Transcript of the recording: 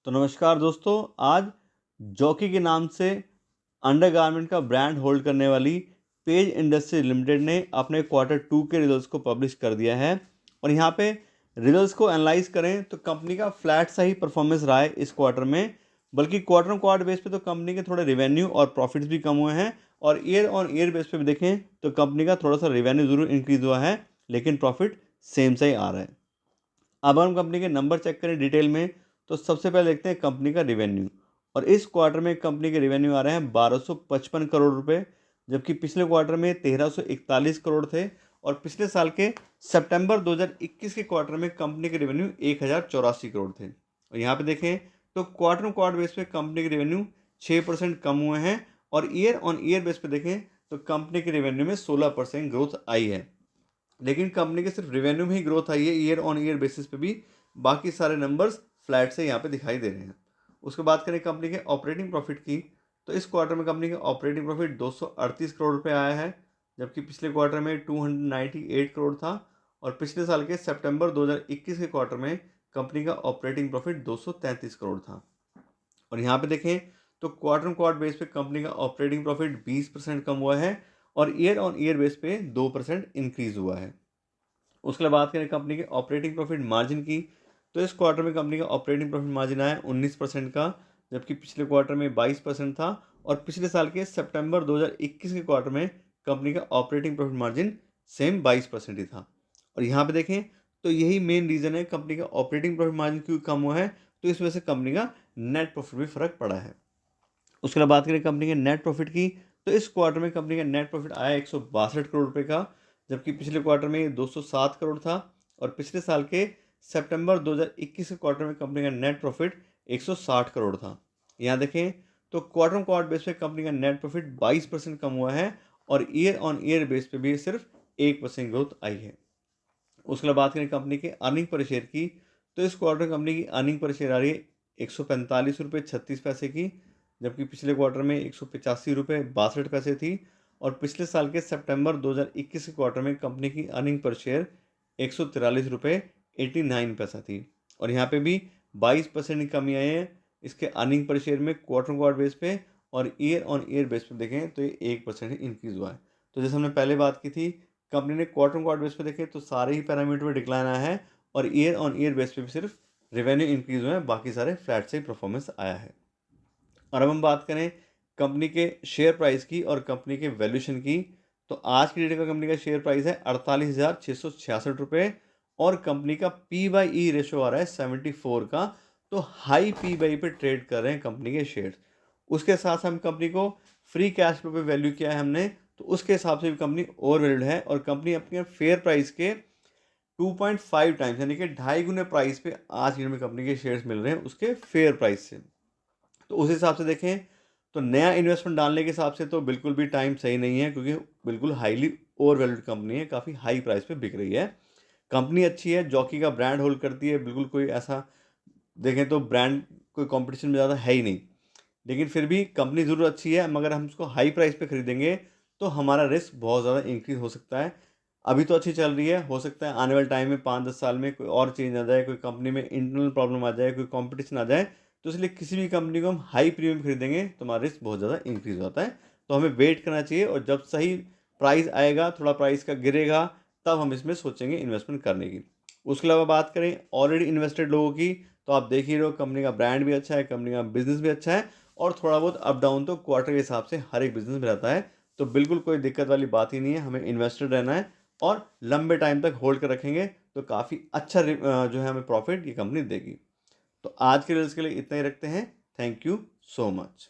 तो नमस्कार दोस्तों, आज जॉकी के नाम से अंडरगारमेंट का ब्रांड होल्ड करने वाली पेज इंडस्ट्री लिमिटेड ने अपने Q2 के रिजल्ट्स को पब्लिश कर दिया है। और यहाँ पे रिजल्ट्स को एनालाइज करें तो कंपनी का फ्लैट सा ही परफॉर्मेंस रहा है इस क्वार्टर में, बल्कि क्वार्टर ऑन क्वार्टर बेस पे तो कंपनी के थोड़े रेवेन्यू और प्रॉफिट्स भी कम हुए हैं। और ईयर ऑन ईयर बेस पे भी देखें तो कंपनी का थोड़ा सा रेवेन्यू जरूर इंक्रीज हुआ है, लेकिन प्रॉफिट सेम सा ही आ रहा है। अब हम कंपनी के नंबर चेक करें डिटेल में, तो सबसे पहले देखते हैं कंपनी का रिवेन्यू। और इस क्वार्टर में कंपनी के रिवेन्यू आ रहे हैं 1255 करोड़ रुपए, जबकि पिछले क्वार्टर में 1341 करोड़ थे। और पिछले साल के सितंबर 2021 के क्वार्टर में कंपनी के रेवेन्यू 1084 करोड़ थे। और यहाँ पे देखें तो क्वार्टर ऑन क्वार्टर बेस पे कंपनी के रेवेन्यू 6% कम हुए हैं, और ईयर ऑन ईयर बेस पे देखें तो कंपनी के रेवेन्यू में 16% ग्रोथ आई है। लेकिन कंपनी के सिर्फ रेवेन्यू में ही ग्रोथ आई है, ईयर ऑन ईयर बेसिस पे भी बाकी सारे नंबर्स फ्लैट से यहाँ पे दिखाई दे रहे हैं। उसके बाद करें कंपनी के ऑपरेटिंग प्रॉफिट की, तो इस क्वार्टर में कंपनी का ऑपरेटिंग प्रॉफिट 238 करोड़ रुपए आया है, जबकि पिछले क्वार्टर में 298 करोड़ था। और पिछले साल के सितंबर 2021 के क्वार्टर में कंपनी का ऑपरेटिंग प्रॉफिट 233 करोड़ था। और यहाँ पे देखें तो क्वार्टर ऑन क्वार्टर बेस पे कंपनी का ऑपरेटिंग प्रॉफिट 20% कम हुआ है, और ईयर ऑन ईयर बेस पे 2% इंक्रीज हुआ है। उसके बाद बात करें कंपनी के ऑपरेटिंग प्रॉफिट मार्जिन की, तो इस क्वार्टर में कंपनी का ऑपरेटिंग प्रॉफिट मार्जिन आया 19% का, जबकि पिछले क्वार्टर में 22% था। और पिछले साल के सितंबर 2021 के क्वार्टर में कंपनी का ऑपरेटिंग प्रॉफिट मार्जिन सेम 22% ही था। और यहाँ पे देखें तो यही मेन रीज़न है कंपनी का ऑपरेटिंग प्रॉफिट मार्जिन क्यों कम हुआ है, तो इस वजह से कंपनी का नेट प्रॉफिट भी फर्क पड़ा है। उसके बाद बात करें कंपनी के नेट प्रॉफिट की, तो इस क्वार्टर में कंपनी का नेट प्रॉफिट आया 162 करोड़ रुपए का, जबकि पिछले क्वार्टर में 207 करोड़ था। और पिछले साल के सितंबर 2021 के क्वार्टर में कंपनी का नेट प्रॉफिट 160 करोड़ था। यहाँ देखें तो क्वार्टर ऑन क्वार्टर बेस पे कंपनी का नेट प्रॉफिट 22% कम हुआ है, और ईयर ऑन ईयर बेस पे भी सिर्फ 1% ग्रोथ आई है। उसके बाद बात करें कंपनी के अर्निंग पर शेयर की, तो इस क्वार्टर कंपनी की अर्निंग पर शेयर आ रही है 145 रुपये 36 पैसे की, जबकि पिछले क्वार्टर में 185 रुपये 62 पैसे थी। और पिछले साल के सितंबर 2021 के क्वार्टर में कंपनी की अर्निंग पर शेयर 143 रुपये 89 पैसा थी। और यहाँ पे भी 22% की कमी आई है इसके अर्निंग पर शेयर में क्वार्टर क्वार्टर बेस पे, और ईयर ऑन ईयर बेस पे देखें तो ये 1% इंक्रीज हुआ है। तो जैसे हमने पहले बात की थी, कंपनी ने क्वार्टर ऑन क्वार्टर बेस पे देखें तो सारे ही पैरामीटर में डिक्लाइन आया है, और ईयर ऑन ईयर बेस पे भी सिर्फ रेवेन्यू इंक्रीज हुए हैं, बाकी सारे फ्लैट से ही परफॉर्मेंस आया है। और अब हम बात करें कंपनी के शेयर प्राइस की और कंपनी के वैल्यूशन की, तो आज की डेट का कंपनी का शेयर प्राइस है 48,666 रुपये, और कंपनी का P/E रेशो आ रहा है 74 का। तो हाई P/E पे ट्रेड कर रहे हैं कंपनी के शेयर्स। उसके साथ हम कंपनी को फ्री कैश फ्लो पे वैल्यू किया है हमने, तो उसके हिसाब से भी कंपनी ओवर वैल्यूड है, और कंपनी अपने फेयर प्राइस के 2.5 टाइम्स यानी कि 2.5 गुने प्राइस पे आज की डेट में कंपनी के शेयर्स मिल रहे हैं उसके फेयर प्राइस से। तो उस हिसाब से देखें तो नया इन्वेस्टमेंट डालने के हिसाब से तो बिल्कुल भी टाइम सही नहीं है, क्योंकि बिल्कुल हाईली ओवर वैल्यूड कंपनी है, काफ़ी हाई प्राइस पे बिक रही है। कंपनी अच्छी है, जॉकी का ब्रांड होल्ड करती है, बिल्कुल कोई ऐसा देखें तो ब्रांड कोई कंपटीशन में ज़्यादा है ही नहीं। लेकिन फिर भी कंपनी ज़रूर अच्छी है, मगर हम उसको हाई प्राइस पे खरीदेंगे तो हमारा रिस्क बहुत ज़्यादा इंक्रीज हो सकता है। अभी तो अच्छी चल रही है, हो सकता है आने वाले टाइम में 5-10 साल में कोई और चेंज आ जाए, कोई कंपनी में इंटरनल प्रॉब्लम आ जाए, कोई कंपटीशन आ जाए, तो इसलिए किसी भी कंपनी को हम हाई प्रीमियम खरीदेंगे तो हमारा रिस्क बहुत ज़्यादा इंक्रीज होता है। तो हमें वेट करना चाहिए, और जब सही प्राइस आएगा, थोड़ा प्राइस का गिरेगा, तब हम इसमें सोचेंगे इन्वेस्टमेंट करने की। उसके अलावा बात करें ऑलरेडी इन्वेस्टेड लोगों की, तो आप देख ही रहे हो कंपनी का ब्रांड भी अच्छा है, कंपनी का बिजनेस भी अच्छा है, और थोड़ा बहुत अप डाउन तो क्वार्टर के हिसाब से हर एक बिजनेस में रहता है। तो बिल्कुल कोई दिक्कत वाली बात ही नहीं है, हमें इन्वेस्टेड रहना है, और लंबे टाइम तक होल्ड कर रखेंगे तो काफ़ी अच्छा जो है हमें प्रॉफिट ये कंपनी देगी। तो आज के रील्स के लिए इतना ही रखते हैं। Thank you so much.